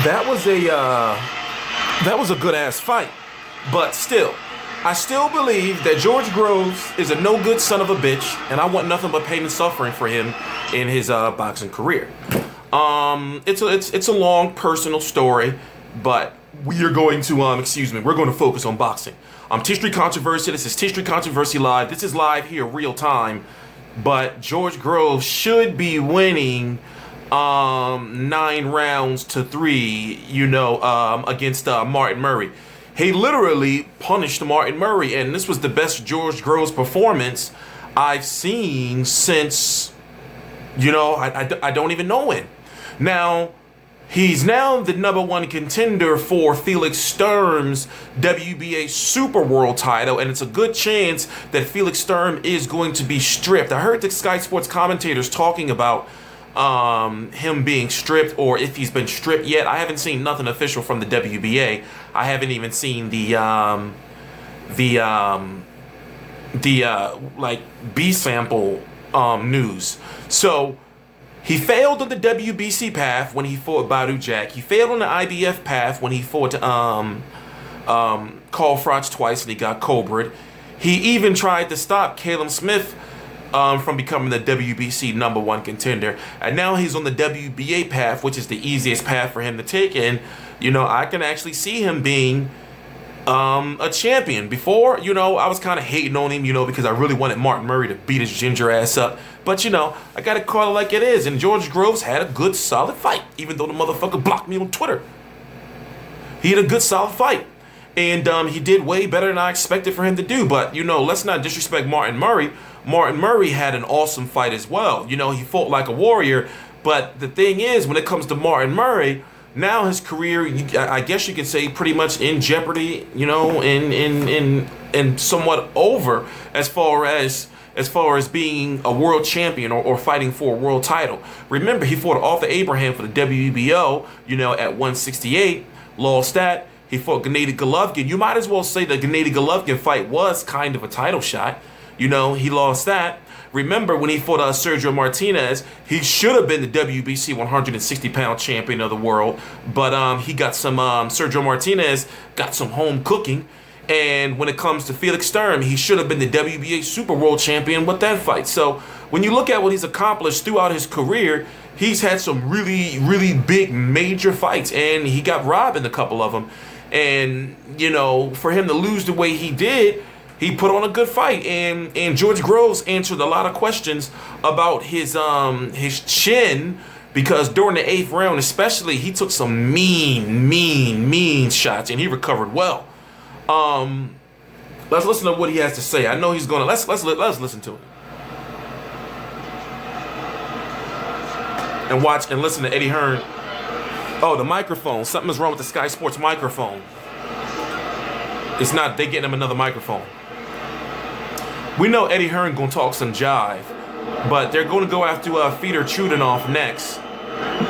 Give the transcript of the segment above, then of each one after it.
That was a good ass fight, but still, I still believe that George Groves is a no good son of a bitch, and I want nothing but pain and suffering for him in his boxing career. It's a long personal story, but we are going to we're going to focus on boxing. T Street Controversy. This is T Street Controversy Live. This is live here, real time. But George Groves should be winning 9-3, against Martin Murray. He literally punished Martin Murray, and this was the best George Groves performance I've seen since, I don't even know when. Now, he's now the #1 contender for Felix Sturm's WBA Super World title, and it's a good chance that Felix Sturm is going to be stripped. I heard the Sky Sports commentators talking about him being stripped, or if he's been stripped yet. I haven't seen nothing official from the WBA. I haven't even seen the B sample news. So he failed on the WBC path when he fought Badou Jack. He failed on the IBF path when he fought Carl Froch twice and he got cobra'd. He even tried to stop Caleb Smith from becoming the WBC #1 contender. And now he's on the WBA path, which is the easiest path for him to take. And, I can actually see him being a champion. Before, I was kind of hating on him, because I really wanted Martin Murray to beat his ginger ass up. But, I got to call it like it is. And George Groves had a good, solid fight, even though the motherfucker blocked me on Twitter. He had a good, solid fight. And he did way better than I expected for him to do. But, let's not disrespect Martin Murray. Martin Murray had an awesome fight as well. He fought like a warrior. But the thing is, when it comes to Martin Murray, now his career, I guess you could say, pretty much in jeopardy, and somewhat over as far as being a world champion or fighting for a world title. Remember, he fought Arthur Abraham for the WBO, at 168, lost that. He fought Gennady Golovkin. You might as well say the Gennady Golovkin fight was kind of a title shot. He lost that. Remember, when he fought Sergio Martinez, he should have been the WBC 160-pound champion of the world. But he got some, Sergio Martinez got some home cooking. And when it comes to Felix Sturm, he should have been the WBA Super World champion with that fight. So when you look at what he's accomplished throughout his career, he's had some really, really big, major fights. And he got robbed in a couple of them. And, for him to lose the way he did, he put on a good fight, and George Groves answered a lot of questions about his chin, because during the 8th round especially, he took some mean shots, and he recovered well. Let's listen to what he has to say. I know he's gonna let's listen to it. And watch and listen to Eddie Hearn. Oh, the microphone. Something is wrong with the Sky Sports microphone. It's not, they getting him another microphone. We know Eddie Hearn gonna talk some jive, but they're gonna go after Fedor Chudinov next.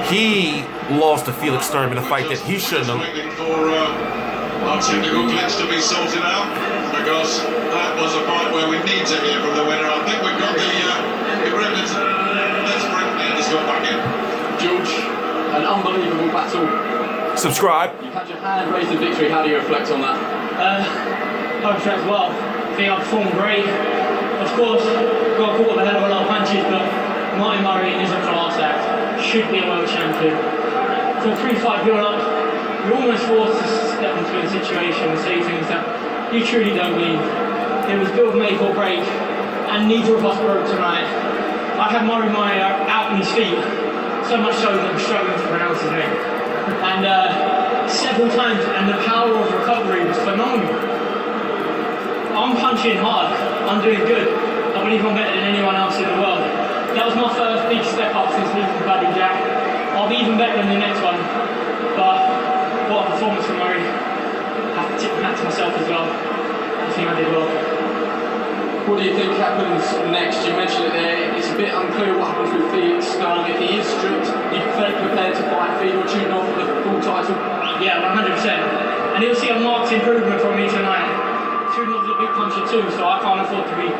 He lost to Felix Sturm in a fight that he shouldn't have. Our technical glitch to be sorted out, because that was a fight where we need to hear from the winner. I think we've got the agreement. Let's bring Scott back in. George, an unbelievable battle. Subscribe. You've had your hand raised in victory. How do you reflect on that? I reflect well. I think I performed great. Of course, got caught with a hell of a lot of punches, but Martin Murray is a class act. Should be a world champion. For a pre-fight build-up, you're almost forced to step into a situation and say things that you truly don't mean. It was build, make or break, and neither of us broke tonight. I had Murray out on his feet, so much so that I'm struggling to pronounce his name. And several times, and the power of recovery was phenomenal. I'm punching hard, I'm doing good. I believe I'm better than anyone else in the world. That was my first big step up since losing to Badou Jack. I'll be even better in the next one. But what a performance from Murray. I have to tip that to myself as well. I think I did well. What do you think happens next? You mentioned it there, it's a bit unclear what happens with Felix Sturm. If he is stripped, you prepared to fight Fedor Chudinov for the full title? Yeah, 100%. And you'll see a marked improvement from me tonight. Chudinov's a big puncher too, so I can't afford to be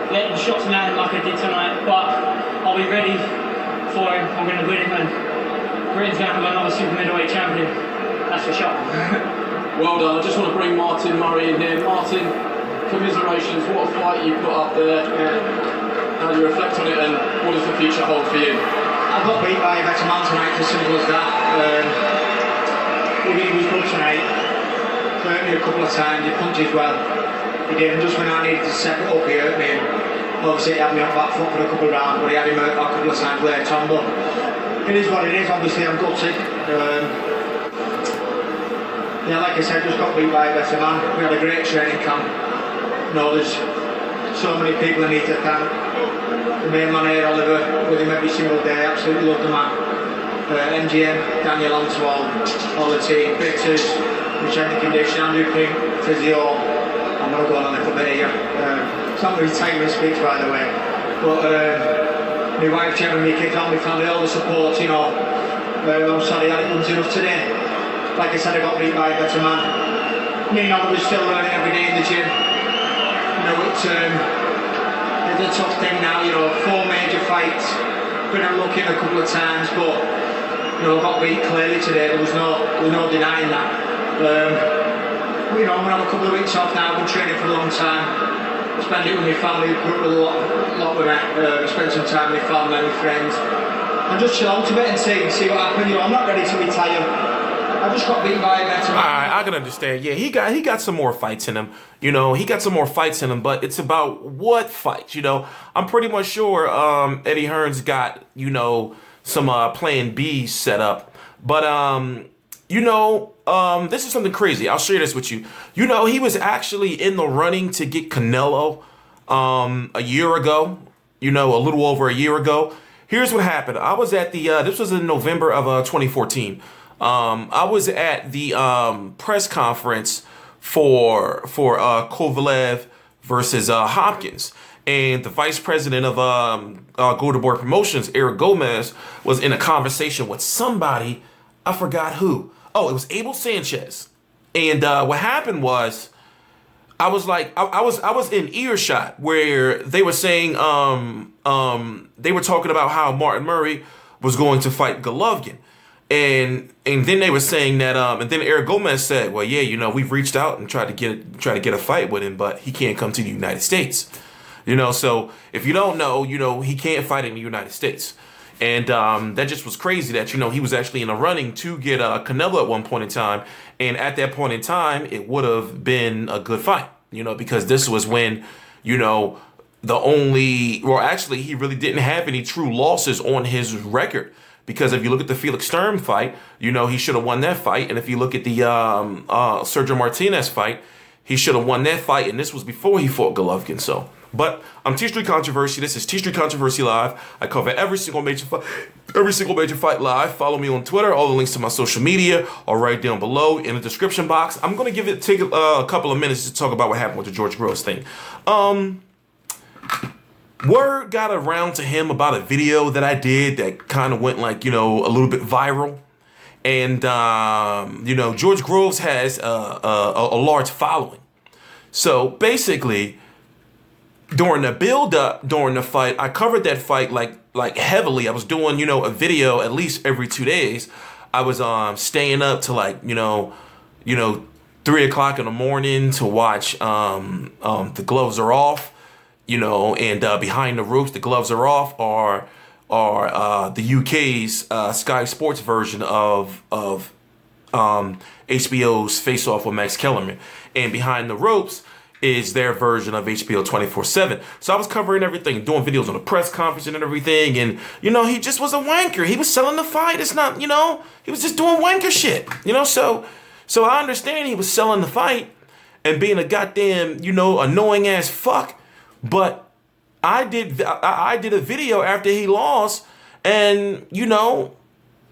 letting shots land like I did tonight. But I'll be ready for him. I'm going to win him, and Britain's going to have another super middleweight champion. That's for sure. Well done. I just want to bring Martin Murray in here. Martin, commiserations. What a fight you put up there. How do you reflect on it, and what does the future hold for you? I got beat by a better man tonight, as simple as that. He was good tonight. Hurt me a couple of times. He punches well. He did, and just when I needed to step it up, he hurt me. Obviously, he had me off back foot for a couple of rounds, but he had him hurt a couple of times later on. But it is what it is. Obviously, I'm gutted. Yeah, like I said, just got beat by a better man. We had a great training camp. You know, there's so many people I need to thank. The main man here, Oliver, with him every single day. Absolutely love the man. MGM, Daniel Oswald, all the team, Bitters, Michelle Condition, Andrew Pink, Physio. I'm going to go on a little bit here. It's not my retirement speech, by the way. But my wife, Jem, and my kids, all my family, all the support, you know. I'm sorry I didn't enough today. Like I said, I got beat by a better man. Me and Oliver's still learning every day in the gym. You know, it's a tough thing now, you know, 4 major fights. Been unlucky a couple of times, but, you know, got beat clearly today. There was no denying that. You know, I'm going to have a couple of weeks off now. I've been training for a long time. Spend it with my family, grew up with a lot with me. Spend some time with my family and my friends. And just chill out a bit and see what happens. You know, I'm not ready to retire. I just got beat by a better man. I can understand. Yeah, he got some more fights in him. You know, he got some more fights in him, but it's about what fights. You know, I'm pretty much sure Eddie Hearn's got, you know, some plan B set up. But you know, this is something crazy. I'll share this with you. You know, he was actually in the running to get Canelo a year ago. You know, a little over a year ago. Here's what happened. I was at the this was in November of 2014. I was at the press conference for Kovalev versus Hopkins, and the vice president of Golden Boy Promotions, Eric Gomez, was in a conversation with somebody. I forgot who. Oh, it was Abel Sanchez. And what happened was, I was like, I was in earshot where they were saying they were talking about how Martin Murray was going to fight Golovkin. And then they were saying that and then Eric Gomez said, well, yeah, you know, we've reached out and tried to get a fight with him, but he can't come to the United States. You know, so if you don't know, you know, he can't fight in the United States. And that just was crazy that, you know, he was actually in the running to get Canelo at one point in time. And at that point in time, it would have been a good fight, you know, because this was when, you know, actually, he really didn't have any true losses on his record. Because if you look at the Felix Sturm fight, you know, he should have won that fight. And if you look at the Sergio Martinez fight, he should have won that fight. And this was before he fought Golovkin. So, but I'm T Street Controversy. This is T Street Controversy Live. I cover every single major fight live. Follow me on Twitter. All the links to my social media are right down below in the description box. I'm going to take a couple of minutes to talk about what happened with the George Groves thing. Word got around to him about a video that I did that kind of went like, you know, a little bit viral. And, you know, George Groves has a large following. So basically, during the build-up, during the fight, I covered that fight like heavily. I was doing, you know, a video at least every 2 days. I was staying up to like, you know, 3 o'clock in the morning to watch The Gloves Are Off. You know, and Behind the Ropes, The Gloves Are Off are the UK's Sky Sports version of HBO's Face Off with Max Kellerman. And Behind the Ropes is their version of HBO 24/7. So I was covering everything, doing videos on the press conference and everything. And, you know, he just was a wanker. He was selling the fight. It's not, you know, he was just doing wanker shit. You know, so I understand he was selling the fight and being a goddamn, you know, annoying ass fuck. But I did a video after he lost, and, you know,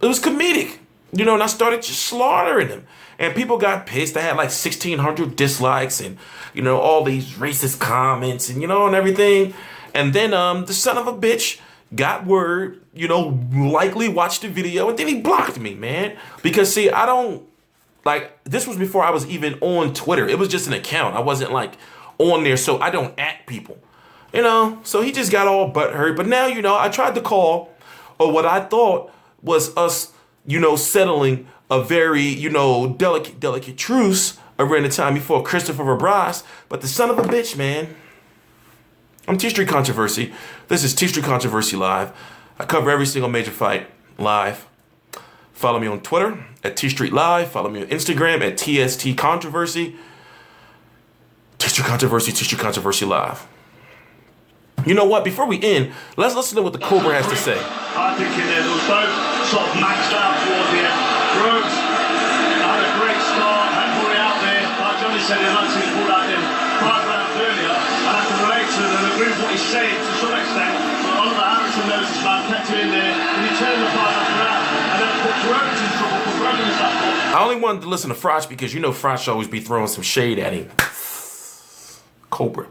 it was comedic, you know, and I started just slaughtering him. And people got pissed. I had like 1,600 dislikes and, you know, all these racist comments and, you know, and everything. And then the son of a bitch got word, you know, likely watched the video, and then he blocked me, man. Because, see, I don't, like, this was before I was even on Twitter. It was just an account. I wasn't, like, on there, so I don't at people, you know. So he just got all butthurt. But now, you know, I tried to call, or what I thought was us you know, settling a very, you know, delicate truce around the time before Christopher Verbras. But the son of a bitch, man. I'm T Street Controversy. This is T Street Controversy Live. I cover every single major fight live. Follow me on Twitter at T Street Live. Follow me on Instagram at TST Controversy. T Street Controversy Live. You know what? Before we end, let's listen to what the Cobra has to say. I think they were both sort of maxed out towards the end. Rhodes had a great start, had Murray out there. Like Johnny said, he'd like to see pulled out in 5 rounds earlier. And I can relate to and agree with what he's saying to some extent. But Oliver Harrison knows this man, kept him in there, and he turned the fight after round. And then put Rhodes in trouble for running his that ball. I only wanted to listen to Froch because you know Froch always be throwing some shade at him. Cobra.